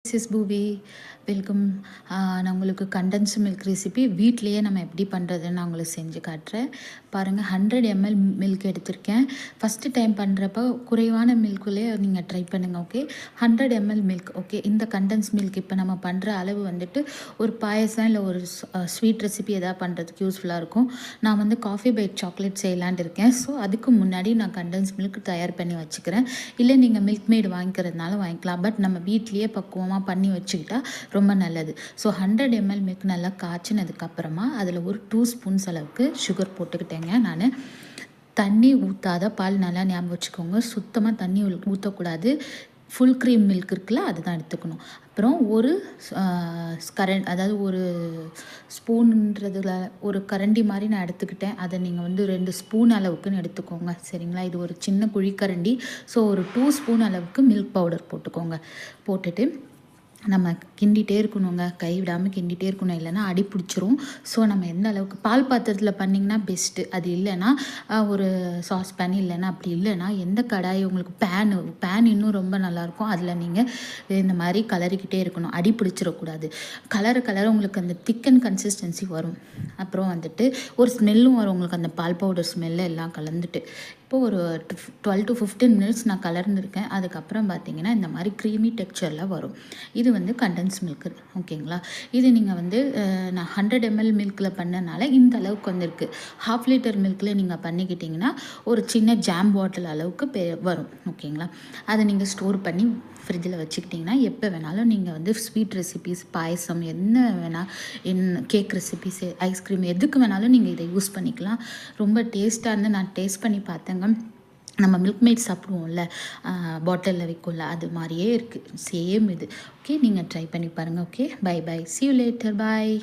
This is பூவி. Welcome. நான் உங்களுக்கு கண்டென்ஸ் மில்க் ரெசிபி வீட்லேயே நம்ம எப்படி பண்ணுறதுன்னு நான் உங்களுக்கு செஞ்சு காட்டுறேன். பாருங்கள், 100 ml மில்க் எடுத்திருக்கேன். ஃபஸ்ட்டு டைம் பண்ணுறப்ப குறைவான மில்க்குள்ளேயே நீங்கள் ட்ரை பண்ணுங்கள். Okay, 100 ml milk. ஓகே, இந்த கண்டென்ஸ் மில்க் இப்போ நம்ம பண்ணுற அளவு வந்துட்டு ஒரு பாயசம் இல்லை ஒரு ஸ்வீட் ரெசிபி எதாவது பண்ணுறதுக்கு யூஸ்ஃபுல்லாக இருக்கும். நான் வந்து காஃபி பைட் சாக்லேட் செய்யலான் இருக்கேன். ஸோ அதுக்கு முன்னாடி நான் கண்டென்ஸ் மில்க் தயார் பண்ணி வச்சுக்கிறேன். இல்லை நீங்கள் மில்க் மேட் வாங்கிக்கிறதுனால வாங்கிக்கலாம். பட் நம்ம வீட்லேயே பக்குவமாக பண்ணி வச்சுக்கிட்டா ரொம்ப நல்லது. ஸோ 100 ml மில்க் நல்லா காய்ச்சினதுக்கப்புறமா அதில் ஒரு 2 ஸ்பூன்ஸ் அளவுக்கு சுகர் போட்டுக்கிட்டேங்க. நான் தண்ணி ஊற்றாத பால், நல்லா ஞாபகம் வச்சுக்கோங்க. சுத்தமாக தண்ணி ஊற்றக்கூடாது. ஃபுல் க்ரீம் மில்க் இருக்குல்ல, அதுதான் எடுத்துக்கணும். அப்புறம் ஒரு அதாவது ஒரு ஸ்பூன்ன்றதுல ஒரு கரண்டி மாதிரி நான் எடுத்துக்கிட்டேன். அதை நீங்கள் வந்து 2 ஸ்பூன் அளவுக்குன்னு எடுத்துக்கோங்க. சரிங்களா, இது ஒரு சின்ன குழிக்கரண்டி. ஸோ ஒரு 2 ஸ்பூன் அளவுக்கு மில்க் பவுடர் போட்டுக்கோங்க. போட்டுட்டு நம்ம கிண்டிகிட்டே இருக்கணுங்க, கை விடாமல் கிண்டிகிட்டே இருக்கணும், இல்லைன்னா அடி பிடிச்சிரும். ஸோ நம்ம எந்த அளவுக்கு பால் பாத்திரத்தில் பண்ணிங்கன்னா பெஸ்ட்டு. அது இல்லைன்னா ஒரு சாஸ் பேன், இல்லைன்னா அப்படி இல்லைன்னா எந்த கடாய் உங்களுக்கு பேன் இன்னும் ரொம்ப நல்லாயிருக்கும். அதில் நீங்கள் இந்த மாதிரி கலரிக்கிட்டே இருக்கணும், அடி பிடிச்சிடக்கூடாது. கலர உங்களுக்கு அந்த திக்கன் கன்சிஸ்டன்சி வரும். அப்புறம் வந்துட்டு ஒரு ஸ்மெல்லும் வரும் உங்களுக்கு, அந்த பால் பவுடர் ஸ்மெல்லு எல்லாம் கலந்துட்டு. இப்போது ஒரு 12 to 15 மினிட்ஸ் நான் கலர்ந்துருக்கேன். அதுக்கப்புறம் பார்த்தீங்கன்னா இந்த மாதிரி க்ரீமி டெக்ஸ்சரில் வரும். இது வந்து கண்டென்ஸ் மில்க். ஓகேங்களா, இது நீங்கள் வந்து நான் 100 ml மில்கில் பண்ணனால இந்த அளவுக்கு வந்திருக்கு. 1/2 லிட்டர் மில்கில் நீங்கள் பண்ணிக்கிட்டிங்கன்னா ஒரு சின்ன ஜாம் பாட்டில் அளவுக்கு வரும். ஓகேங்களா, அதை நீங்கள் ஸ்டோர் பண்ணி ஃப்ரிட்ஜில் வச்சுக்கிட்டிங்கன்னா எப்போ வேணாலும் நீங்கள் வந்து ஸ்வீட் ரெசிபீஸ், பாயசம், கேக் ரெசிபீஸ், ஐஸ்கிரீம், எதுக்கு வேணாலும் நீங்கள் இதை யூஸ் பண்ணிக்கலாம். ரொம்ப டேஸ்ட்டாக இருந்து நான் டேஸ்ட் பண்ணி பார்த்தேங்க. நம்ம மில்க் மேட் சாப்பிடுவோம்ல, பாட்டிலில் விற்கும்ல, அது மாதிரியே இருக்குது, சேம் இது. ஓகே, நீங்கள் ட்ரை பண்ணி பாருங்கள். Okay, bye bye, see you later, bye.